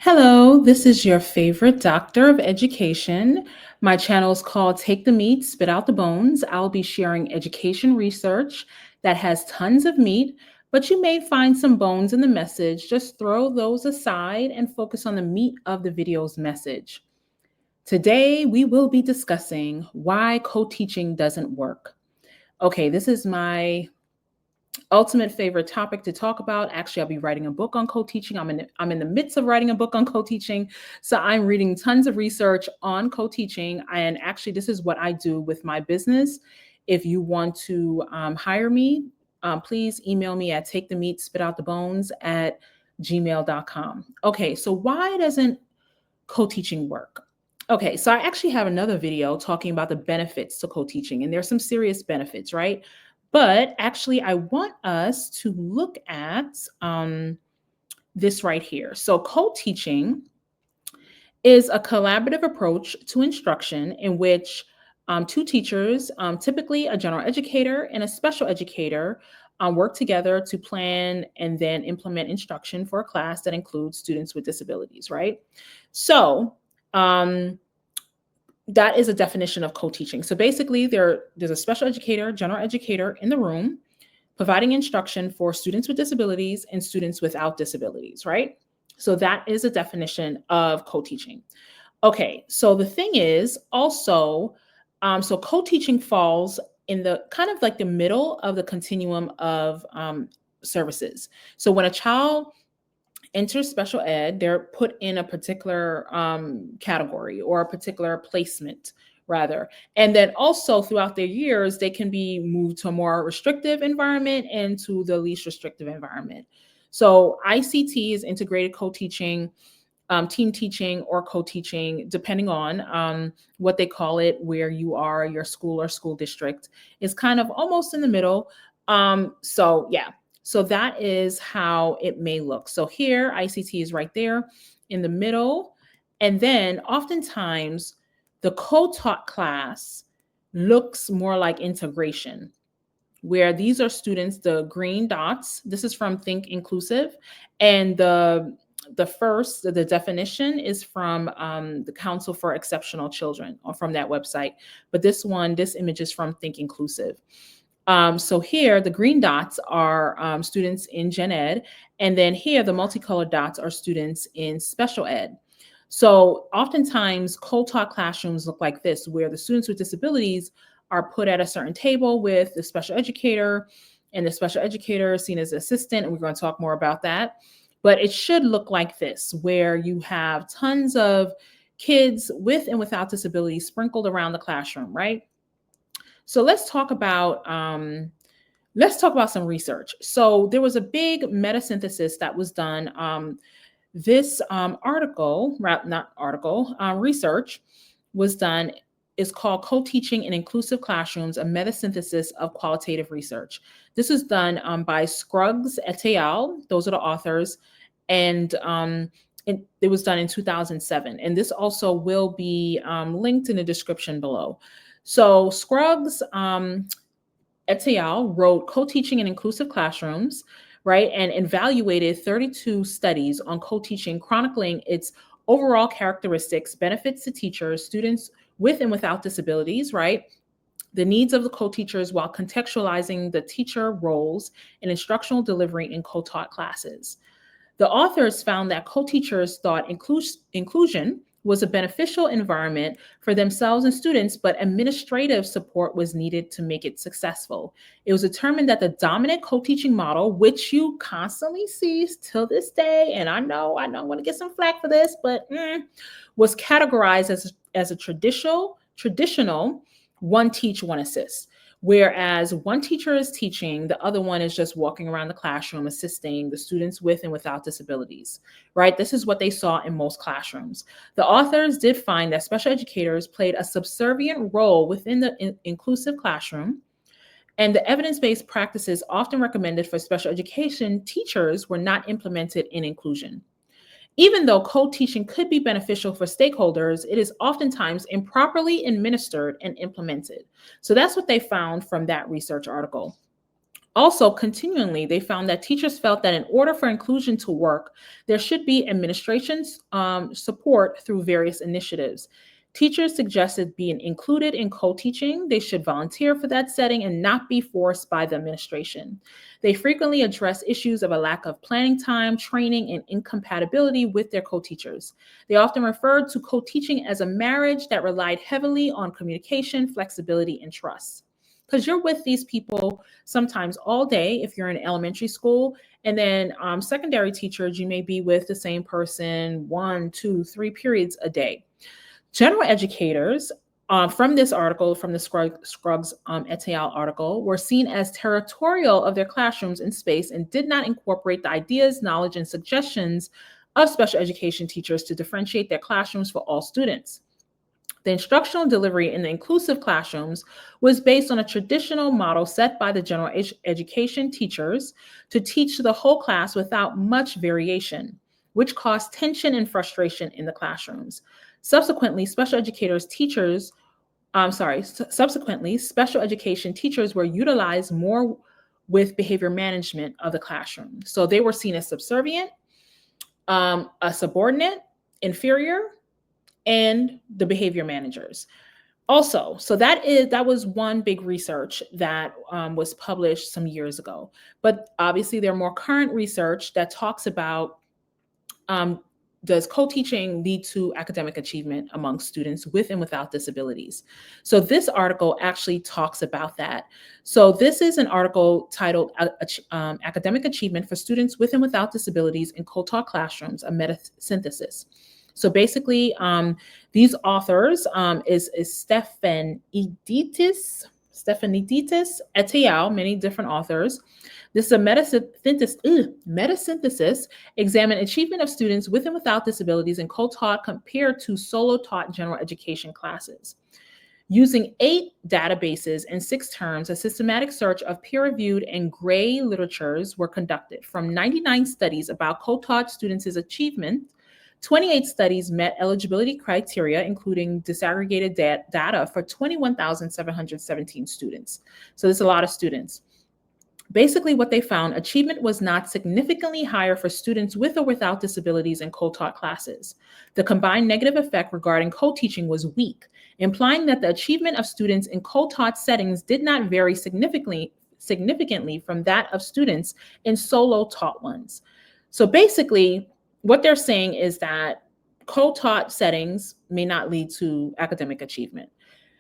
Hello, this is your favorite doctor of education. My channel is called Take the Meat, Spit Out the Bones. I'll be sharing education research that has tons of meat, but you may find some bones in the message. Just throw those aside and focus on the meat of the video's message. Today, we will be discussing why co-teaching doesn't work. Okay, this is my ultimate favorite topic to talk about. Actually, I'll be writing a book on co-teaching. I'm in the midst of writing a book on co-teaching. So I'm reading tons of research on co-teaching. And actually, this is what I do with my business. If you want to hire me, please email me at takethemeatspitoutthebones@gmail.com. Okay, so why doesn't co-teaching work? Okay, so I actually have another video talking about the benefits to co-teaching, and there's some serious benefits, right? But actually, I want us to look at this right here. So co-teaching is a collaborative approach to instruction in which two teachers, typically a general educator and a special educator, work together to plan and then implement instruction for a class that includes students with disabilities, right? So that is a definition of co-teaching. So basically, there's a special educator, general educator in the room providing instruction for students with disabilities and students without disabilities, right? So that is a definition of co-teaching. Okay, so the thing is also, so co-teaching falls in the kind of like the middle of the continuum of services. So when a child enters special ed, they're put in a particular category or a particular placement, rather. And then also throughout their years, they can be moved to a more restrictive environment and to the least restrictive environment. So ICT is integrated co-teaching, team teaching, or co-teaching, depending on what they call it, where you are, your school or school district is kind of almost in the middle. So yeah, so that is how it may look. So here, ICT is right there in the middle. And then oftentimes the co-taught class looks more like integration, where these are students, the green dots, this is from Think Inclusive. And the definition is from the Council for Exceptional Children, or from that website. But this image is from Think Inclusive. So here, the green dots are students in gen ed. And then here, the multicolored dots are students in special ed. So oftentimes, co-taught classrooms look like this, where the students with disabilities are put at a certain table with the special educator, and the special educator is seen as assistant, and we're going to talk more about that. But it should look like this, where you have tons of kids with and without disabilities sprinkled around the classroom, right? So let's talk about some research. So there was a big meta-synthesis that was done. This research was done, is called Co-Teaching in Inclusive Classrooms, a meta-synthesis of qualitative research. This is done by Scruggs et al. Those are the authors. And it was done in 2007. And this also will be linked in the description below. So Scruggs et al. Wrote Co-Teaching in Inclusive Classrooms, right, and evaluated 32 studies on co-teaching, chronicling its overall characteristics, benefits to teachers, students with and without disabilities, right, the needs of the co-teachers, while contextualizing the teacher roles and instructional delivery in co-taught classes. The authors found that co-teachers thought inclusion was a beneficial environment for themselves and students, but administrative support was needed to make it successful. It was determined that the dominant co-teaching model, which you constantly see till this day, and I know I'm going to get some flack for this, but was categorized as a traditional one teach, one assist. Whereas one teacher is teaching, the other one is just walking around the classroom assisting the students with and without disabilities, right? This is what they saw in most classrooms. The authors did find that special educators played a subservient role within the inclusive classroom, and the evidence-based practices often recommended for special education teachers were not implemented in inclusion. Even though co-teaching could be beneficial for stakeholders, it is oftentimes improperly administered and implemented. So that's what they found from that research article. Also, continually, they found that teachers felt that in order for inclusion to work, there should be administration's support through various initiatives. Teachers suggested being included in co-teaching. They should volunteer for that setting and not be forced by the administration. They frequently address issues of a lack of planning time, training, and incompatibility with their co-teachers. They often referred to co-teaching as a marriage that relied heavily on communication, flexibility, and trust. Because you're with these people sometimes all day if you're in elementary school, and then secondary teachers, you may be with the same person 1, 2, 3 periods a day. General educators, from this article, from the Scruggs et al. Article, were seen as territorial of their classrooms and space and did not incorporate the ideas, knowledge, and suggestions of special education teachers to differentiate their classrooms for all students. The instructional delivery in the inclusive classrooms was based on a traditional model set by the general education teachers to teach the whole class without much variation, which caused tension and frustration in the classrooms. Subsequently, special education teachers were utilized more with behavior management of the classroom. So they were seen as subservient, a subordinate, inferior, and the behavior managers. Also, so that was one big research that was published some years ago. But obviously, there are more current research that talks about does co-teaching lead to academic achievement among students with and without disabilities? So this article actually talks about that. So this is an article titled Academic Achievement for Students with and Without Disabilities in Co-Taught Classrooms, a Meta-Synthesis. So basically, these authors is Stephaniditis et al., many different authors. This is a meta-synthesis examine achievement of students with and without disabilities in co-taught compared to solo-taught general education classes. Using 8 databases and 6 terms, a systematic search of peer-reviewed and gray literatures were conducted. From 99 studies about co-taught students' achievement, 28 studies met eligibility criteria, including disaggregated data for 21,717 students. So there's a lot of students. Basically, what they found, achievement was not significantly higher for students with or without disabilities in co-taught classes. The combined negative effect regarding co-teaching was weak, implying that the achievement of students in co-taught settings did not vary significantly from that of students in solo-taught ones. So basically, what they're saying is that co-taught settings may not lead to academic achievement.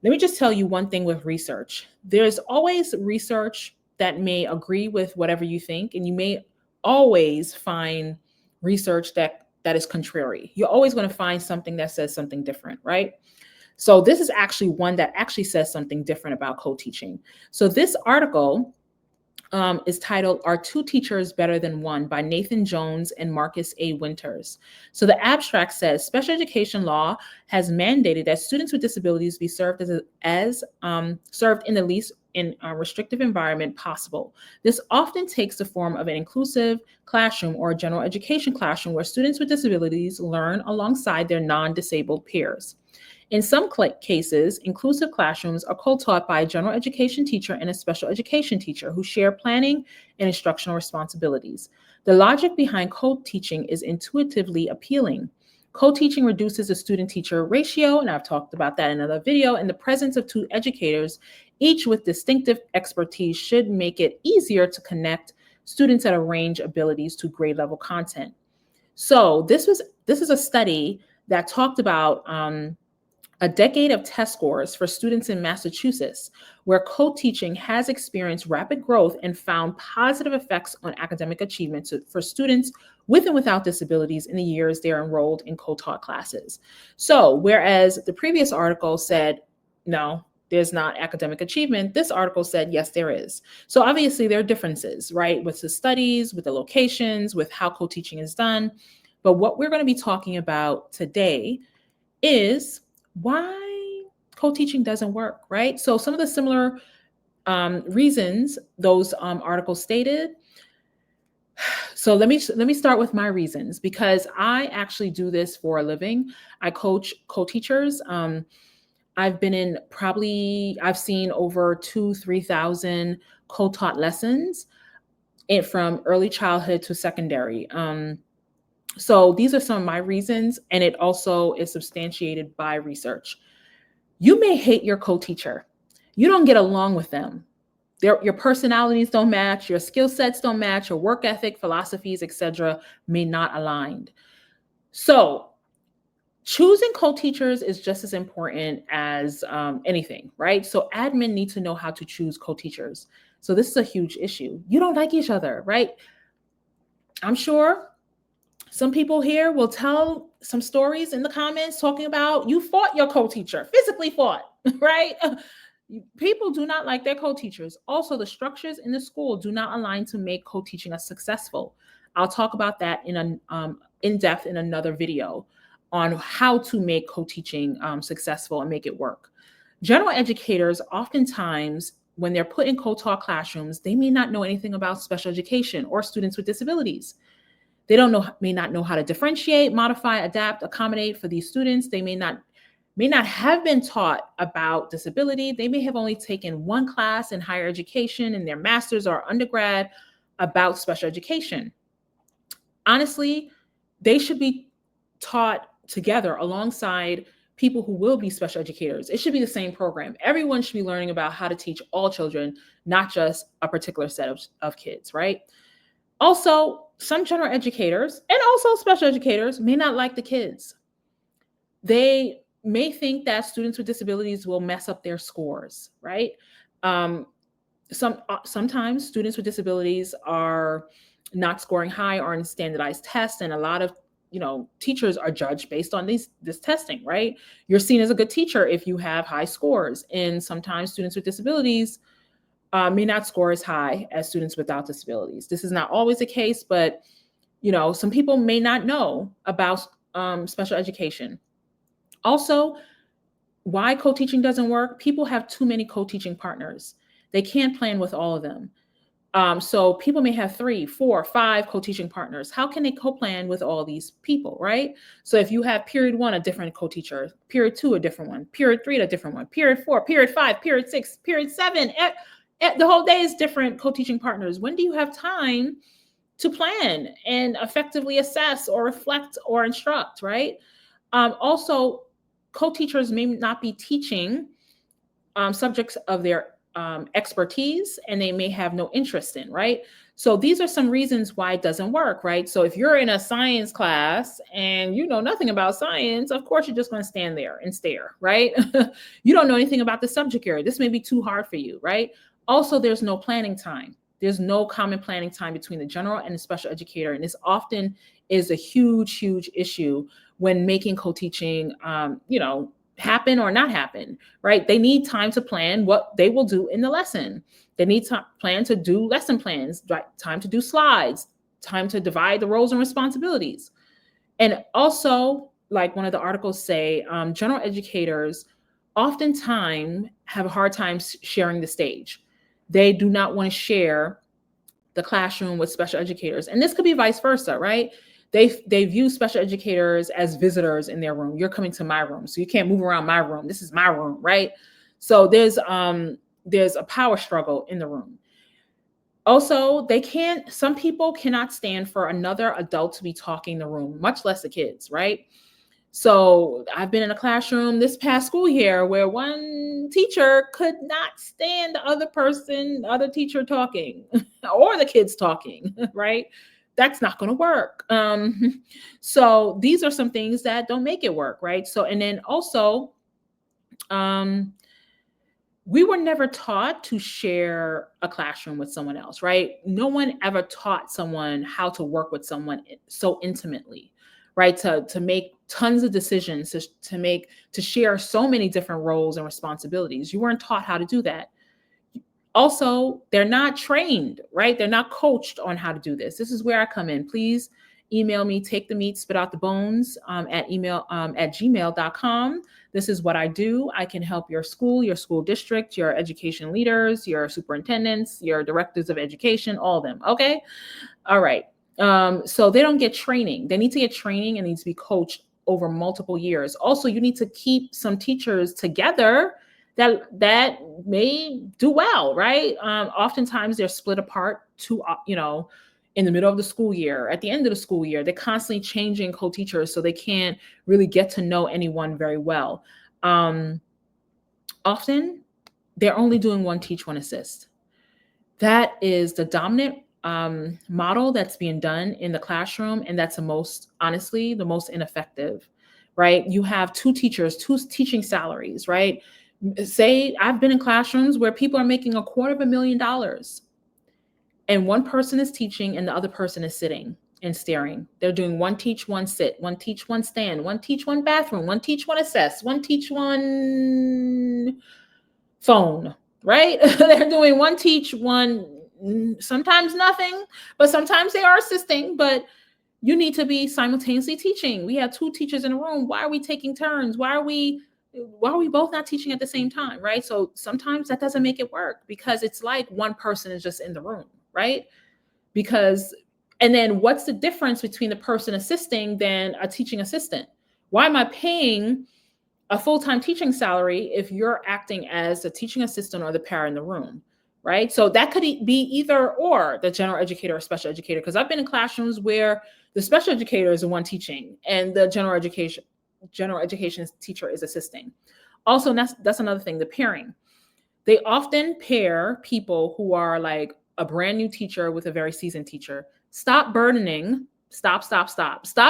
Let me just tell you one thing with research. There's always research that may agree with whatever you think, and you may always find research that is contrary. You're always going to find something that says something different, right? So this is actually one that actually says something different about co-teaching. So this article is titled, Are Two Teachers Better Than One? By Nathan Jones and Marcus A. Winters. So the abstract says, special education law has mandated that students with disabilities be served served in the least restrictive environment possible. This often takes the form of an inclusive classroom or a general education classroom where students with disabilities learn alongside their non-disabled peers. In some cases, inclusive classrooms are co-taught by a general education teacher and a special education teacher who share planning and instructional responsibilities. The logic behind co-teaching is intuitively appealing. Co-teaching reduces the student-teacher ratio, and I've talked about that in another video, and the presence of 2 educators, each with distinctive expertise, should make it easier to connect students at a range of abilities to grade level content. So this is a study that talked about a decade of test scores for students in Massachusetts, where co-teaching has experienced rapid growth and found positive effects on academic achievement for students with and without disabilities in the years they're enrolled in co-taught classes. So whereas the previous article said, no, there's not academic achievement, this article said, yes, there is. So obviously there are differences, right? With the studies, with the locations, with how co-teaching is done. But what we're going to be talking about today is why co-teaching doesn't work, right? So some of the similar reasons those articles stated. So let me start with my reasons, because I actually do this for a living. I coach co-teachers. I've seen over 3,000 co-taught lessons from early childhood to secondary. So these are some of my reasons, and it also is substantiated by research. You may hate your co-teacher. You don't get along with them. Your personalities don't match, your skill sets don't match, your work ethic, philosophies, etc. may not align. So choosing co-teachers is just as important as anything, right? So admin need to know how to choose co-teachers. So this is a huge issue. You don't like each other, right? I'm sure some people here will tell some stories in the comments talking about you fought your co-teacher, physically fought, right? People do not like their co-teachers. Also, the structures in the school do not align to make co-teaching a successful. I'll talk about that in depth in another video on how to make co-teaching successful and make it work. General educators, oftentimes, when they're put in co-taught classrooms, they may not know anything about special education or students with disabilities. They may not know how to differentiate, modify, adapt, accommodate for these students. They may not have been taught about disability. They may have only taken one class in higher education in their master's or undergrad about special education. Honestly, they should be taught together alongside people who will be special educators. It should be the same program. Everyone should be learning about how to teach all children, not just a particular set of kids, right? Also, some general educators and also special educators may not like the kids. They may think that students with disabilities will mess up their scores, right? Sometimes students with disabilities are not scoring high or in standardized tests, and a lot of teachers are judged based on this testing, right? You're seen as a good teacher if you have high scores, and sometimes students with disabilities may not score as high as students without disabilities. This is not always the case, but some people may not know about special education. Also, why co-teaching doesn't work? People have too many co-teaching partners. They can't plan with all of them. So people may have 3, 4, 5 co-teaching partners. How can they co-plan with all these people, right? So if you have period 1, a different co-teacher, period 2, a different one, period 3, a different one, period 4, period 5, period 6, period 7, the whole day is different co-teaching partners. When do you have time to plan and effectively assess or reflect or instruct, right? Also, co-teachers may not be teaching subjects of their expertise, and they may have no interest in, right? So these are some reasons why it doesn't work, right? So if you're in a science class and you know nothing about science, of course, you're just going to stand there and stare, right? You don't know anything about the subject area. This may be too hard for you, right? Also, there's no planning time. There's no common planning time between the general and the special educator. And this often is a huge, huge issue when making co-teaching, happen or not happen, right? They need time to plan what they will do in the lesson. They need to plan to do lesson plans, time to do slides, time to divide the roles and responsibilities. And also, like one of the articles say, general educators oftentimes have a hard time sharing the stage. They do not want to share the classroom with special educators. And this could be vice versa, right? They view special educators as visitors in their room. You're coming to my room, so you can't move around my room. This is my room, right? So there's a power struggle in the room. Also, some people cannot stand for another adult to be talking in the room, much less the kids, right? So I've been in a classroom this past school year where one teacher could not stand the other teacher talking or the kids talking, right? That's not going to work. So these are some things that don't make it work, right? So, and then also, we were never taught to share a classroom with someone else, right? No one ever taught someone how to work with someone so intimately, right? To make tons of decisions, to share so many different roles and responsibilities. You weren't taught how to do that. Also, they're not trained, right? They're not coached on how to do this. This is where I come in. Please email me, take the meat, spit out the bones at gmail.com. This is what I do. I can help your school district, your education leaders, your superintendents, your directors of education, all of them. Okay. All right. So they don't get training. They need to get training and needs to be coached over multiple years. Also, you need to keep some teachers together that may do well, right? Oftentimes they're split apart to, in the middle of the school year, at the end of the school year. They're constantly changing co-teachers, so they can't really get to know anyone very well. Often they're only doing one teach, one assist. That is the dominant model that's being done in the classroom, and that's honestly, the most ineffective, right? You have two teachers, two teaching salaries, right? Say I've been in classrooms where people are making $250,000 and one person is teaching and the other person is sitting and staring. They're doing one teach, one sit, one teach, one stand, one teach, one bathroom, one teach, one assess, one teach, one phone, right? They're doing one teach, one, sometimes nothing, but sometimes they are assisting, but you need to be simultaneously teaching. We have two teachers in a room. Why are we taking turns? Why are we both not teaching at the same time, right? So sometimes that doesn't make it work, because it's like one person is just in the room, right? And then what's the difference between the person assisting than a teaching assistant? Why am I paying a full-time teaching salary if you're acting as a teaching assistant or the para in the room, right? So that could be either or, the general educator or special educator, because I've been in classrooms where the special educator is the one teaching and the general education teacher is assisting. Also, that's another thing, the pairing. They often pair people who are like a brand new teacher with a very seasoned teacher. Stop burdening, stop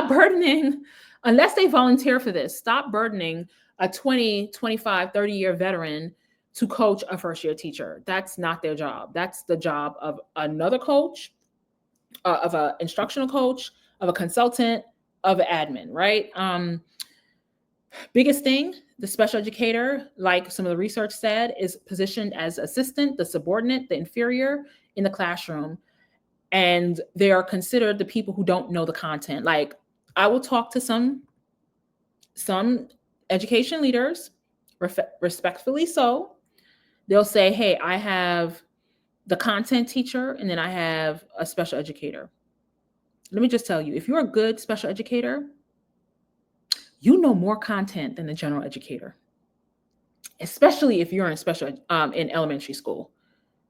burdening, unless they volunteer for this, stop burdening a 20, 25, 30-year veteran to coach a first-year teacher. That's not their job. That's the job of another coach, of an instructional coach, of a consultant, of an admin, right? Biggest thing, the special educator, like some of the research said, is positioned as assistant, the subordinate, the inferior in the classroom. And they are considered the people who don't know the content. Like, I will talk to some education leaders, respectfully so. They'll say, hey, I have the content teacher and then I have a special educator. Let me just tell you, if you're a good special educator, you know more content than the general educator, especially if you're in elementary school,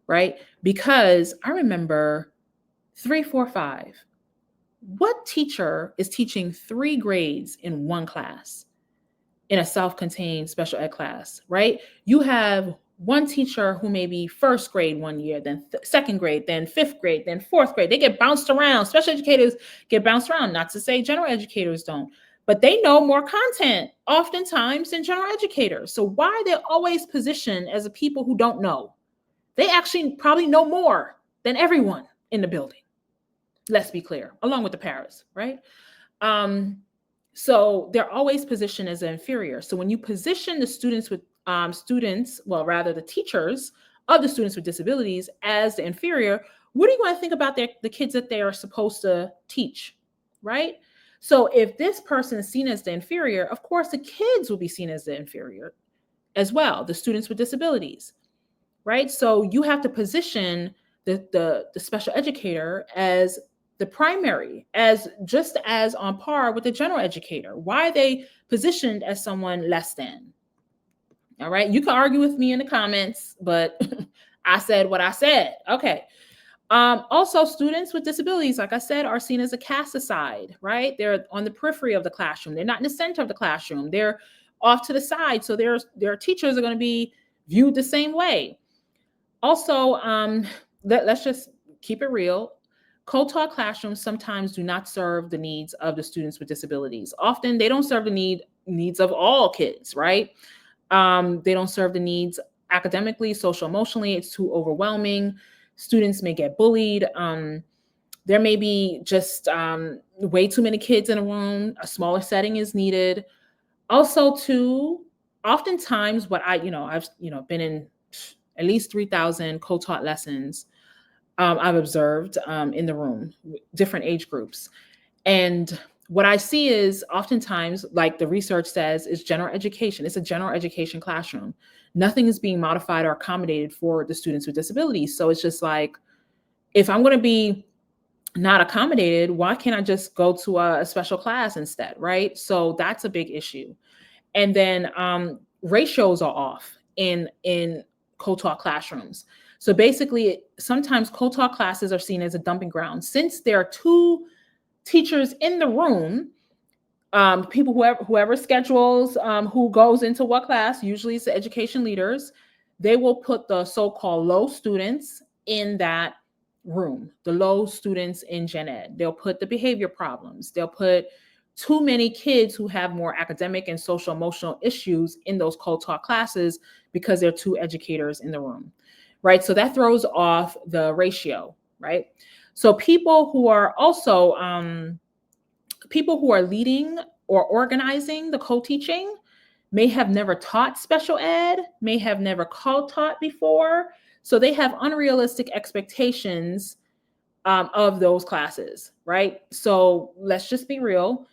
right? Because I remember 3, 4, 5. What teacher is teaching 3 grades in one class in a self-contained special ed class, right? You have one teacher who may be first grade one year, then second grade, then fifth grade, then fourth grade. They get bounced around. Special educators get bounced around. Not to say general educators don't, but they know more content oftentimes than general educators. So why are they always positioned as the people who don't know? They actually probably know more than everyone in the building. Let's be clear, along with the paras, right? So they're always positioned as an inferior. So when you position the the teachers of the students with disabilities as the inferior, what do you want to think about the kids that they are supposed to teach, right? So if this person is seen as the inferior, of course, the kids will be seen as the inferior as well, the students with disabilities, right? So you have to position the special educator as the primary, as just as on par with the general educator. Why are they positioned as someone less than? All right, you can argue with me in the comments, but I said what I said. Okay. Also, students with disabilities, like I said, are seen as a cast aside, right? They're on the periphery of the classroom. They're not in the center of the classroom. They're off to the side. So their teachers are going to be viewed the same way. Also, let's just keep it real. Co-taught classrooms sometimes do not serve the needs of the students with disabilities. Often they don't serve the needs of all kids, right? They don't serve the needs academically, social, emotionally. It's too overwhelming. Students may get bullied. There may be just way too many kids in a room. A smaller setting is needed. Also, too, oftentimes I've been in at least 3,000 co-taught lessons. I've observed in the room, different age groups. And what I see is oftentimes, like the research says, is general education. It's a general education classroom. Nothing is being modified or accommodated for the students with disabilities. So it's just like, if I'm going to be not accommodated, why can't I just go to a special class instead, right? So that's a big issue. And then ratios are off. in co-taught classrooms. So basically, sometimes co-taught classes are seen as a dumping ground. Since there are two teachers in the room, people, whoever schedules who goes into what class, usually it's the education leaders, they will put the so-called low students in that room, the low students in gen ed. They'll put the behavior problems. They'll put too many kids who have more academic and social emotional issues in those co-taught classes because there are two educators in the room, right? So that throws off the ratio, right? So people who are also people who are leading or organizing the co-teaching may have never taught special ed, may have never co-taught before. So they have unrealistic expectations of those classes, right? So let's just be real.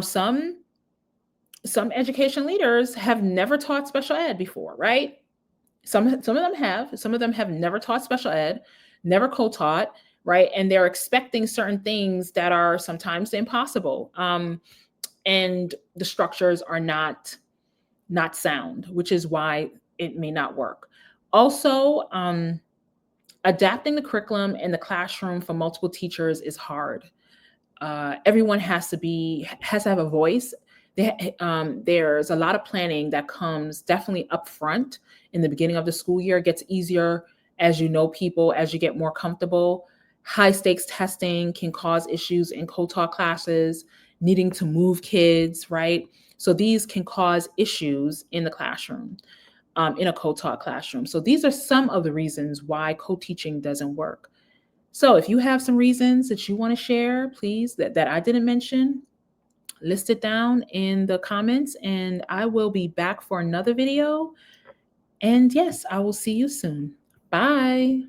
Some education leaders have never taught special ed before, right? Some of them have never taught special ed, never co-taught, right? And they're expecting certain things that are sometimes impossible. And the structures are not sound, which is why it may not work. Also, adapting the curriculum in the classroom for multiple teachers is hard. Everyone has to have a voice. There's a lot of planning that comes definitely up front in the beginning of the school year. It gets easier as you know people, as you get more comfortable. High stakes testing can cause issues in co-taught classes, needing to move kids, right? So these can cause issues in the classroom, in a co-taught classroom. So these are some of the reasons why co-teaching doesn't work. So if you have some reasons that you want to share, please, that I didn't mention, list it down in the comments, and I will be back for another video. And yes, I will see you soon. Bye.